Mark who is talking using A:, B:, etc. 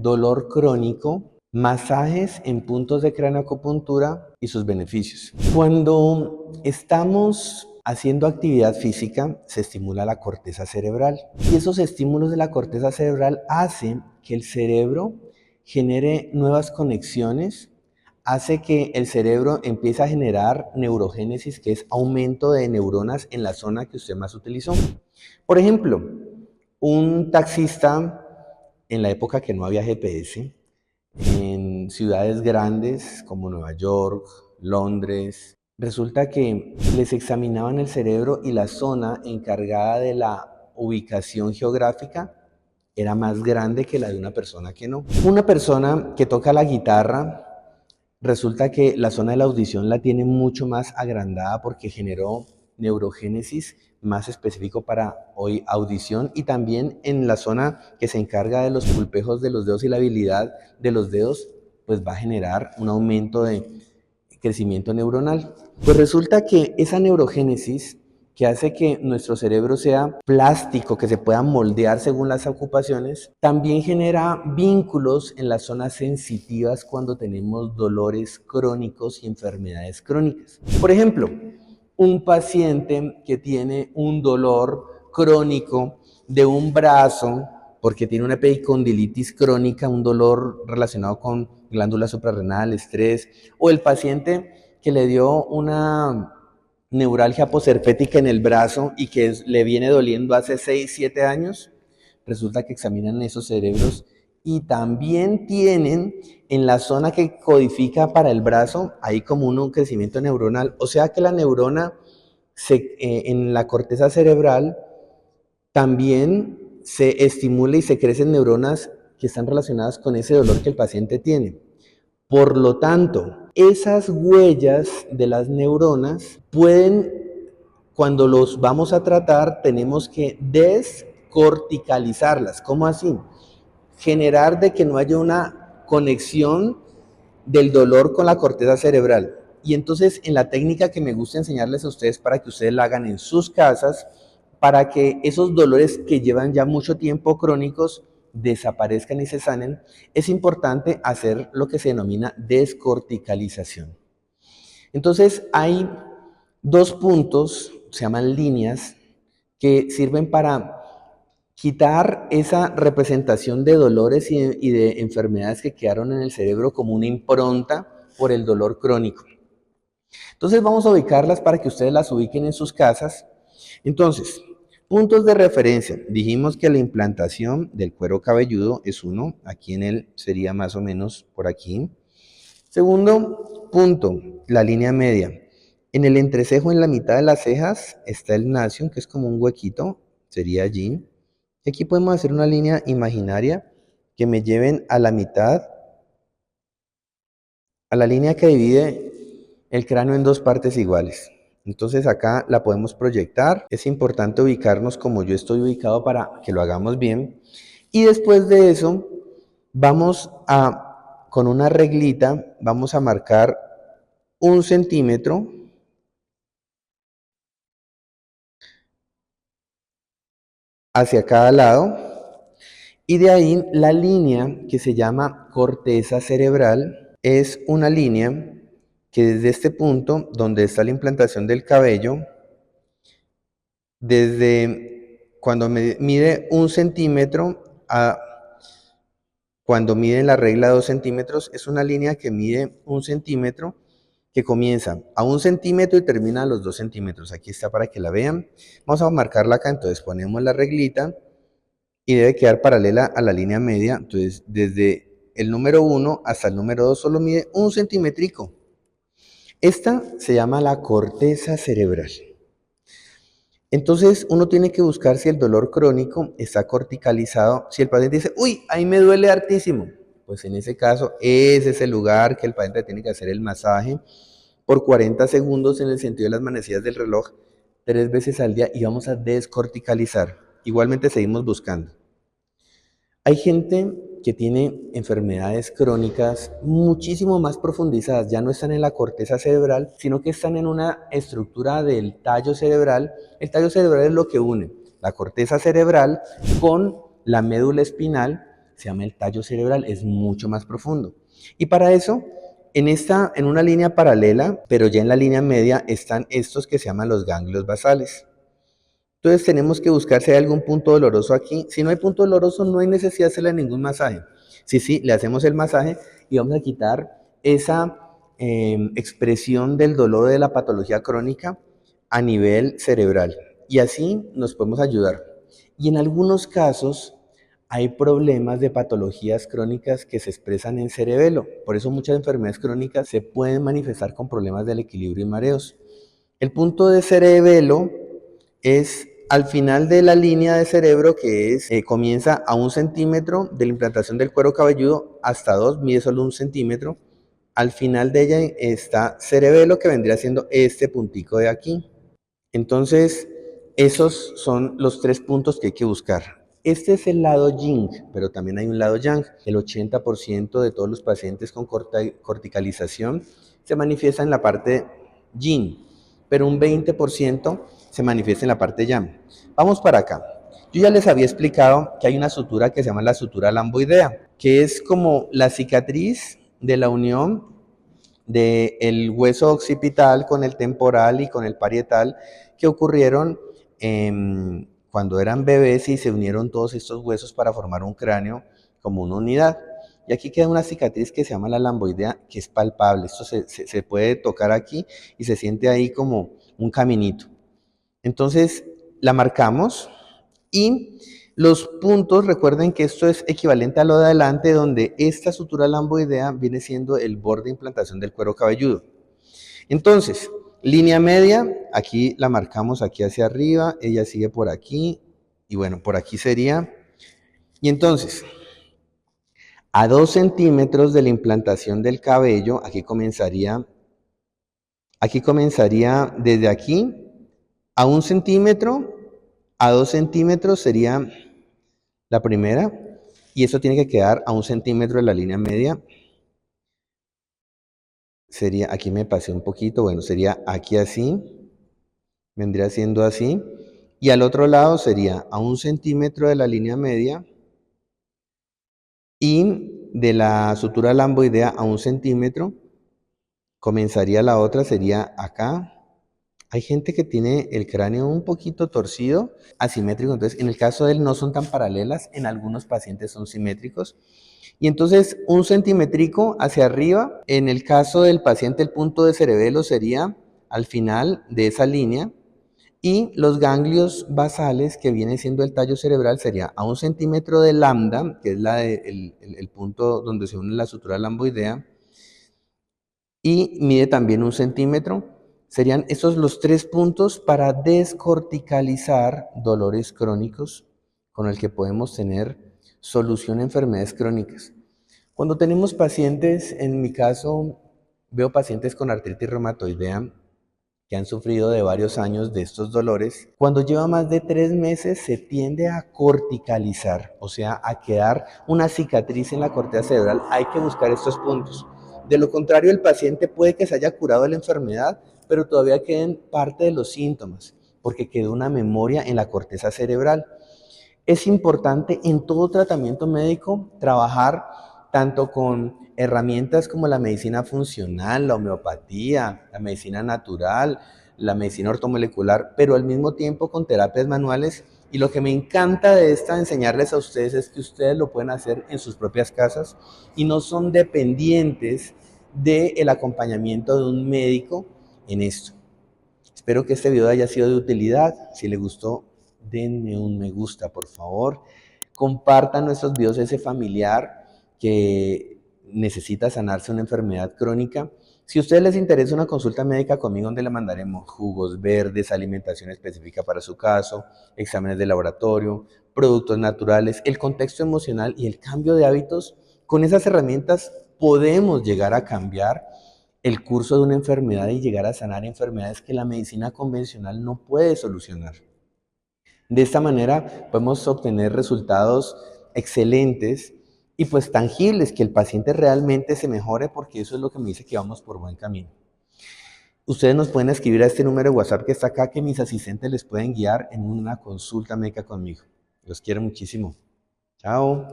A: dolor crónico, masajes en puntos de craneoacupuntura y sus beneficios. Cuando estamos haciendo actividad física, se estimula la corteza cerebral y esos estímulos de la corteza cerebral hacen que el cerebro genere nuevas conexiones, hace que el cerebro empiece a generar neurogénesis, que es aumento de neuronas en la zona que usted más utilizó. Por ejemplo, un taxista en la época que no había GPS, en ciudades grandes como Nueva York, Londres, resulta que les examinaban el cerebro y la zona encargada de la ubicación geográfica era más grande que la de una persona que no. Una persona que toca la guitarra, resulta que la zona de la audición la tiene mucho más agrandada porque generó neurogénesis más específico para hoy audición, y también en la zona que se encarga de los pulpejos de los dedos y la habilidad de los dedos, pues va a generar un aumento de crecimiento neuronal. Pues resulta que esa neurogénesis que hace que nuestro cerebro sea plástico, que se pueda moldear según las ocupaciones, también genera vínculos en las zonas sensitivas cuando tenemos dolores crónicos y enfermedades crónicas. Por ejemplo, un paciente que tiene un dolor crónico de un brazo porque tiene una epicondilitis crónica, un dolor relacionado con glándula suprarrenal, estrés, o el paciente que le dio una neuralgia posherpética en el brazo y que le viene doliendo hace 6, 7 años, resulta que examinan esos cerebros y también tienen en la zona que codifica para el brazo, ahí como un crecimiento neuronal. O sea que la neurona en la corteza cerebral también se estimula y se crecen neuronas que están relacionadas con ese dolor que el paciente tiene. Por lo tanto, esas huellas de las neuronas pueden, cuando los vamos a tratar, tenemos que descorticalizarlas. ¿Cómo así? Generar de que no haya una conexión del dolor con la corteza cerebral. Y entonces, en la técnica que me gusta enseñarles a ustedes para que ustedes la hagan en sus casas, para que esos dolores que llevan ya mucho tiempo crónicos desaparezcan y se sanen, es importante hacer lo que se denomina descorticalización. Entonces, hay dos puntos, se llaman líneas, que sirven para quitar esa representación de dolores y de enfermedades que quedaron en el cerebro como una impronta por el dolor crónico. Entonces vamos a ubicarlas para que ustedes las ubiquen en sus casas. Entonces, puntos de referencia. Dijimos que la implantación del cuero cabelludo es uno. Aquí en él sería más o menos por aquí. Segundo punto, la línea media. En el entrecejo, en la mitad de las cejas, está el nasion, que es como un huequito. Sería allí. Aquí podemos hacer una línea imaginaria que me lleven a la mitad, a la línea que divide el cráneo en dos partes iguales. Entonces acá la podemos proyectar. Es importante ubicarnos como yo estoy ubicado para que lo hagamos bien. Y después de eso, con una reglita, vamos a marcar 1 centímetro hacia cada lado. Y de ahí la línea que se llama corteza cerebral es una línea que desde este punto, donde está la implantación del cabello, desde cuando mide 1 centímetro a cuando mide la regla 2 centímetros, es una línea que mide 1 centímetro, que comienza a 1 centímetro y termina a los 2 centímetros. Aquí está para que la vean. Vamos a marcarla acá, entonces ponemos la reglita y debe quedar paralela a la línea media. Entonces, desde el número 1 hasta el número 2 solo mide 1 centímetrico. Esta se llama la corteza cerebral. Entonces, uno tiene que buscar si el dolor crónico está corticalizado. Si el paciente dice, uy, ahí me duele hartísimo, pues en ese caso, ese es el lugar que el paciente tiene que hacer el masaje por 40 segundos en el sentido de las manecillas del reloj, 3 veces al día, y vamos a descorticalizar. Igualmente seguimos buscando. Hay gente que tiene enfermedades crónicas muchísimo más profundizadas, ya no están en la corteza cerebral, sino que están en una estructura del tallo cerebral. El tallo cerebral es lo que une la corteza cerebral con la médula espinal, se llama el tallo cerebral, es mucho más profundo. Y para eso, en una línea paralela, pero ya en la línea media, están estos que se llaman los ganglios basales. Entonces tenemos que buscar si hay algún punto doloroso aquí. Si no hay punto doloroso, no hay necesidad de hacerle ningún masaje. Sí, le hacemos el masaje y vamos a quitar esa expresión del dolor de la patología crónica a nivel cerebral. Y así nos podemos ayudar. Y en algunos casos hay problemas de patologías crónicas que se expresan en cerebelo. Por eso muchas enfermedades crónicas se pueden manifestar con problemas del equilibrio y mareos. El punto de cerebelo es al final de la línea de cerebro que comienza a 1 centímetro de la implantación del cuero cabelludo hasta 2, mide solo 1 centímetro. Al final de ella está cerebelo, que vendría siendo este puntico de aquí. Entonces, esos son los 3 puntos que hay que buscar. Este es el lado yin, pero también hay un lado yang. El 80% de todos los pacientes con corticalización se manifiesta en la parte yin, pero un 20% se manifiesta en la parte yang. Vamos para acá. Yo ya les había explicado que hay una sutura que se llama la sutura lamboidea, que es como la cicatriz de la unión del hueso occipital con el temporal y con el parietal que ocurrieron cuando eran bebés y se unieron todos estos huesos para formar un cráneo como una unidad. Y aquí queda una cicatriz que se llama la lamboidea, que es palpable. Esto se puede tocar aquí y se siente ahí como un caminito. Entonces la marcamos y los puntos, recuerden que esto es equivalente a lo de adelante, donde esta sutura lamboidea viene siendo el borde de implantación del cuero cabelludo. Entonces, línea media, aquí la marcamos aquí hacia arriba, ella sigue por aquí, y bueno, por aquí sería. Y entonces, a 2 centímetros de la implantación del cabello, aquí comenzaría desde aquí a 1 centímetro, a 2 centímetros sería la primera, y eso tiene que quedar a 1 centímetro de la línea media. Sería, aquí me pasé un poquito, bueno, sería aquí así, vendría siendo así, y al otro lado sería a 1 centímetro de la línea media, y de la sutura lamboidea a 1 centímetro, comenzaría la otra, sería acá. Hay gente que tiene el cráneo un poquito torcido, asimétrico, entonces en el caso de él no son tan paralelas, en algunos pacientes son simétricos. Y entonces 1 centimétrico hacia arriba, en el caso del paciente el punto de cerebelo sería al final de esa línea, y los ganglios basales, que viene siendo el tallo cerebral, sería a 1 centímetro de lambda, que es el punto donde se une la sutura lamboidea, y mide también 1 centímetro. Serían estos los 3 puntos para descorticalizar dolores crónicos con el que podemos tener solución a enfermedades crónicas. Cuando tenemos pacientes, en mi caso, veo pacientes con artritis reumatoidea que han sufrido de varios años de estos dolores. Cuando lleva más de 3 meses se tiende a corticalizar, o sea, a quedar una cicatriz en la corteza cerebral. Hay que buscar estos puntos. De lo contrario, el paciente puede que se haya curado de la enfermedad, pero todavía queden parte de los síntomas, porque quedó una memoria en la corteza cerebral. Es importante en todo tratamiento médico trabajar tanto con herramientas como la medicina funcional, la homeopatía, la medicina natural, la medicina ortomolecular, pero al mismo tiempo con terapias manuales. Y lo que me encanta de esta enseñarles a ustedes es que ustedes lo pueden hacer en sus propias casas y no son dependientes del acompañamiento de un médico en esto. Espero que este video haya sido de utilidad. Si les gustó, denme un me gusta, por favor. Compartan nuestros videos a ese familiar que necesita sanarse una enfermedad crónica. Si a ustedes les interesa una consulta médica conmigo, donde le mandaremos jugos verdes, alimentación específica para su caso, exámenes de laboratorio, productos naturales, el contexto emocional y el cambio de hábitos, con esas herramientas podemos llegar a cambiar el curso de una enfermedad y llegar a sanar enfermedades que la medicina convencional no puede solucionar. De esta manera podemos obtener resultados excelentes y pues tangibles, que el paciente realmente se mejore, porque eso es lo que me dice que vamos por buen camino. Ustedes nos pueden escribir a este número de WhatsApp que está acá, que mis asistentes les pueden guiar en una consulta médica conmigo. Los quiero muchísimo. Chao.